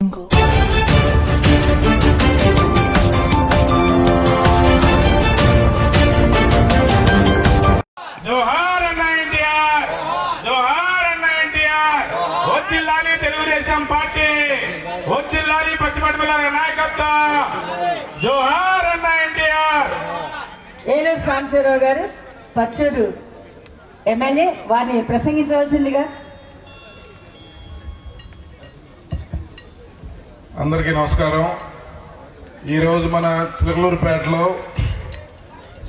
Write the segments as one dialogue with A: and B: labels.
A: జోహార్ అన్న ఎన్టీఆర్, జోహార్ అన్న ఎన్టీఆర్. వద్దిల్లాలి తెలుగుదేశం పార్టీ, వద్దిల్లాలి పచ్చిమడుపుల నాయకత్వం. జోహార్ అన్న ఎన్టీఆర్.
B: ఏలూరు సాంబశివరావు గారు పచ్చూరు ఎమ్మెల్యే, వారిని ప్రసంగించవలసిందిగా.
C: అందరికీ నమస్కారం. ఈరోజు మన చిలకలూరుపేటలో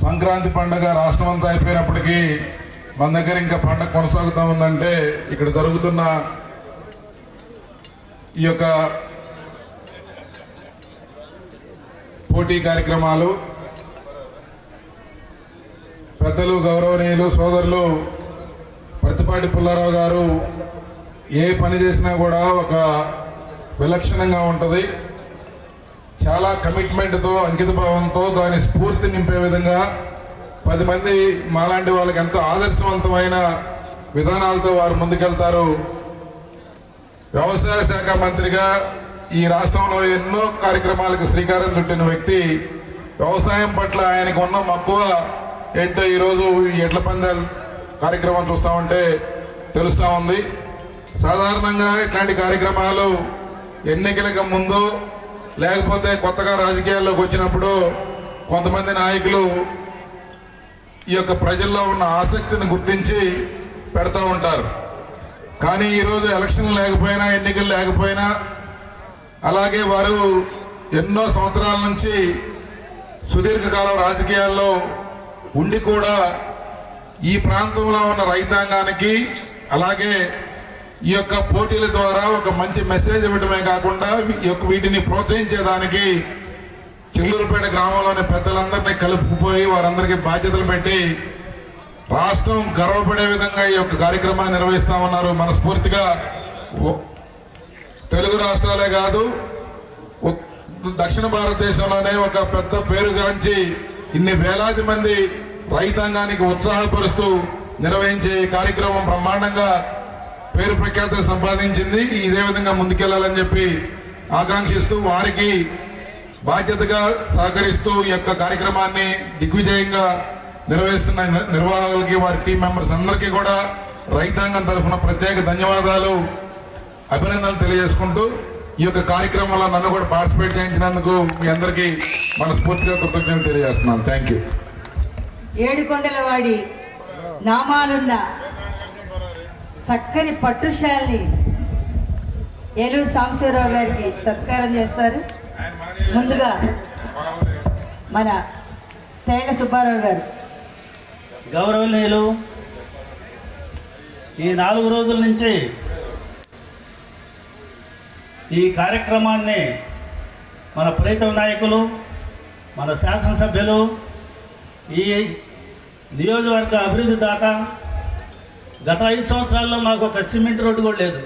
C: సంక్రాంతి పండుగ రాష్ట్రం అంతా అయిపోయినప్పటికీ మన దగ్గర ఇంకా పండుగ కొనసాగుతూ ఉందంటే ఇక్కడ జరుగుతున్న ఈ యొక్క పోటీ కార్యక్రమాలు పెద్దలు గౌరవనీయులు సోదరులు ప్రతిపాటి పుల్లారావు గారు ఏ పని చేసినా కూడా ఒక విలక్షణంగా ఉంటుంది. చాలా కమిట్మెంట్తో అంకిత భావంతో దాని స్ఫూర్తి నింపే విధంగా 10 మంది మాలాంటి వాళ్ళకి ఎంతో ఆదర్శవంతమైన విధానాలతో వారు ముందుకెళ్తారు. వ్యవసాయ శాఖ మంత్రిగా ఈ రాష్ట్రంలో ఎన్నో కార్యక్రమాలకు శ్రీకారం చుట్టిన వ్యక్తి. వ్యవసాయం పట్ల ఆయనకు ఉన్న మక్కువ ఏంటో ఈరోజు ఈ ఎడ్ల పందాల కార్యక్రమం చూస్తామంటే తెలుస్తూ ఉంది. సాధారణంగా ఇట్లాంటి కార్యక్రమాలు ఎన్నికలకు ముందు లేకపోతే కొత్తగా రాజకీయాల్లోకి వచ్చినప్పుడు కొంతమంది నాయకులు ఈ యొక్క ప్రజల్లో ఉన్న ఆసక్తిని గుర్తించి పెడతా ఉంటారు. కానీ ఈరోజు ఎలక్షన్ లేకపోయినా, ఎన్నికలు లేకపోయినా, అలాగే వారు ఎన్నో సంవత్సరాల నుంచి సుదీర్ఘకాలం రాజకీయాల్లో ఉండి కూడా ఈ ప్రాంతంలో ఉన్న రైతాంగానికి అలాగే ఈ యొక్క పోటీల ద్వారా ఒక మంచి మెసేజ్ ఇవ్వడమే కాకుండా వీటిని ప్రోత్సహించేదానికి చిల్లూరుపేట గ్రామంలోని పెద్దలందరినీ కలుపుకుపోయి వారందరికీ బాధ్యతలు పెట్టి రాష్ట్రం గర్వపడే విధంగా ఈ యొక్క కార్యక్రమాన్ని నిర్వహిస్తా ఉన్నారు. మనస్ఫూర్తిగా తెలుగు రాష్ట్రాలే కాదు, దక్షిణ భారతదేశంలోనే ఒక పెద్ద పేరుగాంచి ఇన్ని వేలాది మంది రైతాంగానికి ఉత్సాహపరుస్తూ నిర్వహించే ఈ కార్యక్రమం బ్రహ్మాండంగా పేరు ప్రఖ్యాతులు సంపాదించింది. ఇదే విధంగా ముందుకెళ్లాలని చెప్పి ఆకాంక్షిస్తూ వారికి బాధ్యతగా సహకరిస్తూ ఈ యొక్క కార్యక్రమాన్ని దిగ్విజయంగా నిర్వహిస్తున్న నిర్వాహకులకి, వారి టీం మెంబర్స్ అందరికీ కూడా రైతాంగం తరఫున ప్రత్యేక ధన్యవాదాలు, అభినందనలు తెలియజేసుకుంటూ ఈ యొక్క కార్యక్రమంలో నన్ను కూడా పార్టిసిపేట్ చేయించినందుకు మీ అందరికీ మనస్ఫూర్తిగా కృతజ్ఞతలు తెలియజేస్తున్నాను. Thank you.
B: ఏడుకొండలవాడి నామాలున్న చక్కని పట్టుశాలని ఏలూరు సాంబశివరావు గారికి సత్కారం చేస్తారు. ముందుగా మన తేళ్ల సుబ్బారావు గారు.
D: గౌరవనీయులు, ఈ 4 రోజుల నుంచి ఈ కార్యక్రమాన్ని మన ప్రీతం నాయకులు, మన శాసనసభ్యులు, ఈ నియోజకవర్గ అభివృద్ధి దాత, గత 5 సంవత్సరాల్లో మాకు ఒక సిమెంట్ రోడ్డు కూడా లేదు.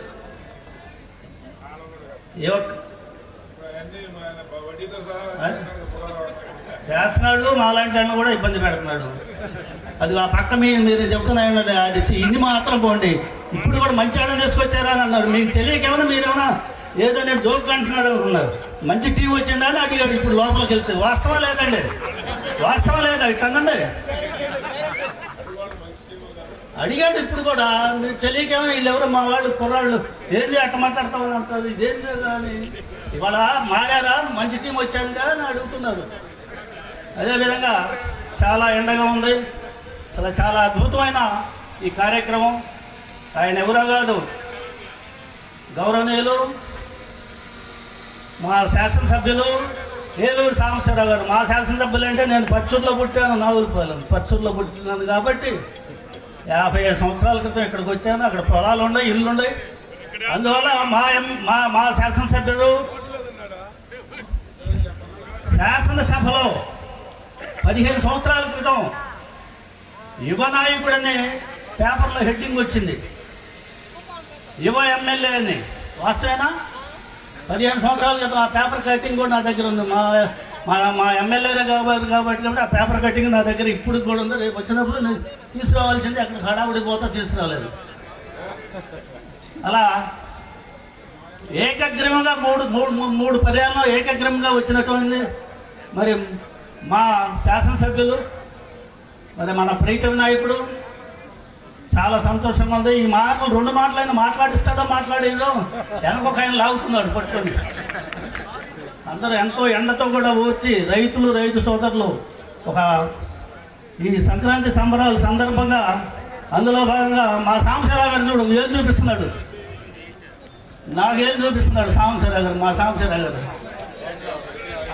D: చేస్తున్నాడు, మాలాంటి అన్న కూడా ఇబ్బంది పెడుతున్నాడు. అది ఆ పక్క మీరు చెప్తున్నాయి అది ఇది మాత్రం పోండి. ఇప్పుడు కూడా మంచి ఆడ తీసుకొచ్చారా అని అన్నారు. మీకు తెలియకేమన్నా మీరేమన్నా ఏదో నేను జోక్ అంటున్నాడు అనుకున్నారు. మంచి టీం వచ్చిందా అని అడిగాడు. ఇప్పుడు లోపలికి వెళ్తే వాస్తవం లేదండి, వాస్తవం లేదా ఇట్టందండి అడిగాడు. ఇప్పుడు కూడా మీరు తెలియకేమో వీళ్ళెవరో మా వాళ్ళు కుర్రాళ్ళు ఏంది అట్ట మాట్లాడతామని అంటారు. ఇదేంది అని ఇవాళ మారారా, మంచి టీం వచ్చాను కదా అని అడుగుతున్నారు. అదేవిధంగా చాలా ఎండగా ఉంది. అసలు చాలా అద్భుతమైన ఈ కార్యక్రమం. ఆయన ఎవరో కాదు, గౌరవనీయులు మా శాసనసభ్యులు ఏలూరు సాంబశివరావు గారు. మా శాసనసభ్యులు అంటే నేను పచ్చూరులో పుట్టాను, నాగులపాలెం పచ్చూరులో పుట్టినాను కాబట్టి 57 సంవత్సరాల క్రితం ఇక్కడికి వచ్చాను. అక్కడ పొలాలు ఉన్నాయి, ఇల్లు ఉన్నాయి. అందువల్ల మా శాసనసభ్యుడు శాసనసభలో 15 సంవత్సరాల క్రితం యువ నాయకుడని పేపర్లో హెడ్డింగ్ వచ్చింది, యువ ఎమ్మెల్యే అని. వాస్తవేనా? 15 సంవత్సరాల క్రితం ఆ పేపర్ కటింగ్ కూడా నా దగ్గర ఉంది. మా ఎమ్మెల్యేలే కాబట్టి ఆ పేపర్ కటింగ్ నా దగ్గర ఇప్పుడు కూడా ఉంది. రేపు వచ్చినప్పుడు నేను తీసుకురావాల్సింది, అక్కడ హడావుడి పోతా తీసుకురాలేదు. అలా ఏకగ్రీవంగా మూడు పర్యాలను ఏకగ్రీవంగా వచ్చినటువంటి మరి మా శాసనసభ్యులు, మరి మన ప్రీతం నాయకుడు, చాలా సంతోషంగా ఉంది. ఈ మాటలు 2 మాటలైనా మాట్లాడిస్తాడో మాట్లాడేదో వెనకొక ఆయన లాగుతున్నాడు పట్టుకొని. అందరూ ఎంతో ఎండతో కూడా వచ్చి రైతు సోదరులు ఒక ఈ సంక్రాంతి సంబరాల సందర్భంగా అందులో భాగంగా మా సాంబశివరావు గారు చూడు ఏం చూపిస్తున్నాడు, నాకు ఏం చూపిస్తున్నాడు సాంబశివరావు గారు, మా సాంబశివరావు గారు.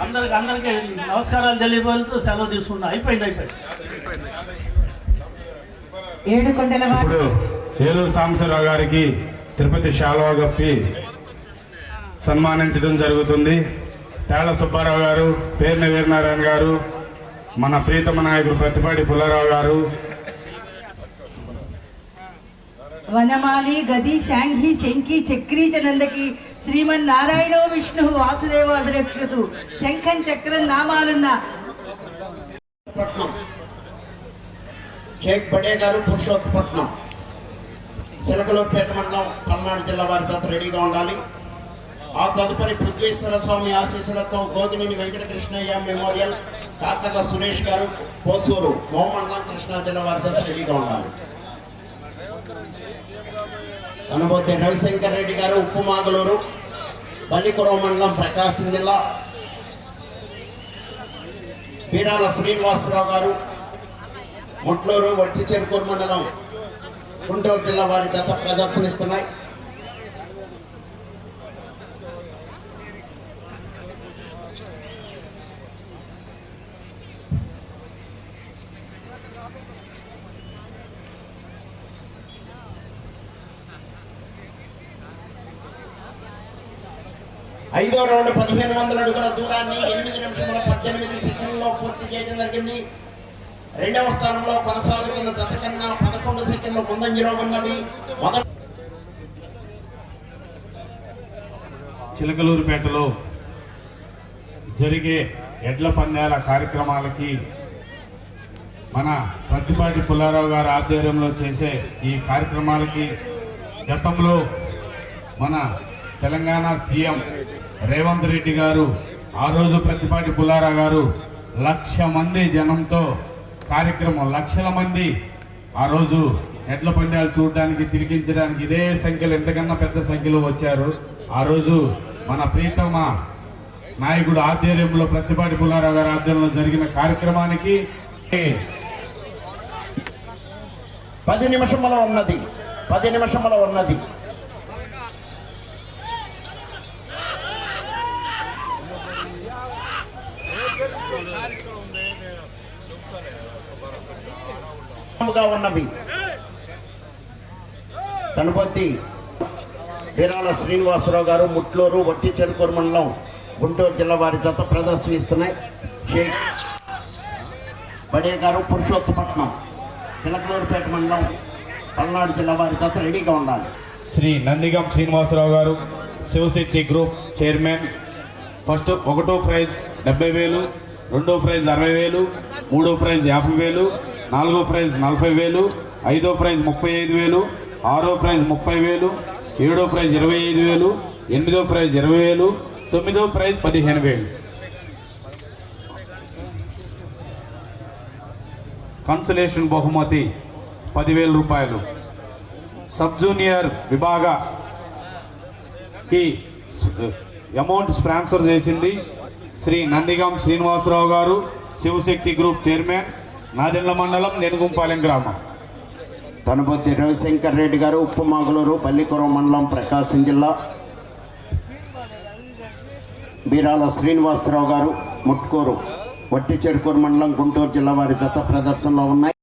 D: అందరికీ నమస్కారాలు తెలియబోతూ సెలవు తీసుకున్నా. అయిపోయింది.
A: ఇప్పుడు ఏలూరు సాంబశివరావు గారికి తిరుపతి శాలువా కప్పి సన్మానించడం జరుగుతుంది. తేళ్ల సుబ్బారావు గారు, పేర్న వీరనారాయణ గారు, మన ప్రీతమ నాయకుడు ప్రతిపాటి పుల్లారావు గారు,
B: వనమాలి గది శాంఘి శంఖి చక్రీ చనందకి శ్రీమన్నారాయణో విష్ణు వాసుదేవ అభిరక్షతు శంఖం చక్రం నామాలున్న
E: షేక్ బడే గారు పురుషోత్తపట్నం, చిలకలూరుపేట మండలం, పల్నాడు జిల్లా వారి జత రెడీగా ఉండాలి. ఆ తదుపరి పృథ్వీశ్వర స్వామి ఆశీస్సులతో గోగినేని వెంకటకృష్ణయ్య మెమోరియల్, కాకర్ల సురేష్ గారు, పోసూరు మోమండలం, కృష్ణా జిల్లా వారి జత రెడీగా ఉండాలి. కనబోతే రవిశంకర్ రెడ్డి గారు, ఉప్పుమాగలూరు, బల్లికురం మండలం, ప్రకాశం జిల్లా. బీరాల శ్రీనివాసరావు గారు, ముట్లూరు, వట్టి చెరుకూరు మండలం, గుంటూరు జిల్లా వారి జత ప్రదర్శనిస్తున్నాయి. ఐదో రౌండ్ 1500 అడుగుల దూరాన్ని 8 నిమిషముల 18 సెకండ్లలో పూర్తి చేయడం జరిగింది. రెండవ స్థానంలో కొనసాగుతున్న జత కన్నా 11 సెకండ్లు ముందంజలో ఉన్నవి.
A: చిలకలూరుపేటలో జరిగే ఎడ్ల పందాల కార్యక్రమాలకి మన ప్రతిపాటి పుల్లారావు గారి ఆధ్వర్యంలో చేసే ఈ కార్యక్రమాలకి గతంలో మన తెలంగాణ సీఎం రేవంత్ రెడ్డి గారు, ఆ రోజు ప్రతిపాటి పుల్లారావు గారు 1,00,000 మంది జనంతో కార్యక్రమం, లక్షల మంది ఆ రోజు ఎడ్ల పందాలు చూడడానికి, తిరిగించడానికి ఇదే సంఖ్యలో, ఎంతకన్నా పెద్ద సంఖ్యలో వచ్చారు. ఆ రోజు మన ప్రీతమ నాయకుడు ఆధ్వర్యంలో, ప్రతిపాటి పుల్లారావు గారి ఆధ్వర్యంలో జరిగిన కార్యక్రమానికి
E: 10 నిమిషముల ఉన్నది. ఉన్నవి తనుపతి బీరాల శ్రీనివాసరావు గారు, ముట్లూరు, వట్టి చెరుకూరు మండలం, గుంటూరు జిల్లా వారి జత ప్రదర్శనిస్తున్నాయి. షేక్ బడే గారు, పురుషోత్తపట్నం, చిలకలూరుపేట మండలం, పల్నాడు జిల్లా వారి జత రెడీగా ఉండాలి.
A: శ్రీ నందిగం శ్రీనివాసరావు గారు, శివశక్తి గ్రూప్ చైర్మన్. ఫస్ట్ 1వ ప్రైజ్ 70,000, 2వ ప్రైజ్ 60,000, 3వ ప్రైజ్ 50,000, 4వ ప్రైజ్ 40,000, 5వ ప్రైజ్ 35,000, 6వ ప్రైజ్ 30,000, 7వ ప్రైజ్ 25,000, 8వ ప్రైజ్ 20,000, 9వ ప్రైజ్ 15,000. కన్సలేషన్ బహుమతి 10,000 రూపాయలు. సబ్ జూనియర్ విభాగకి అమౌంట్ స్పాన్సర్ చేసింది శ్రీ నందిగం శ్రీనివాసరావు గారు, శివశక్తి గ్రూప్ చైర్మన్, నాదెండ్ల మండలం, నెనుగుంపాలెం గ్రామం.
E: తనుపతి రవిశంకర్ రెడ్డి గారు, ఉప్పుమాగులూరు, బల్లికురం మండలం, ప్రకాశం జిల్లా. బీరాల శ్రీనివాసరావు గారు, ముట్కూరు, వట్టి చెరుకూరు మండలం, గుంటూరు జిల్లా వారి జత ప్రదర్శనలో ఉన్నాయి.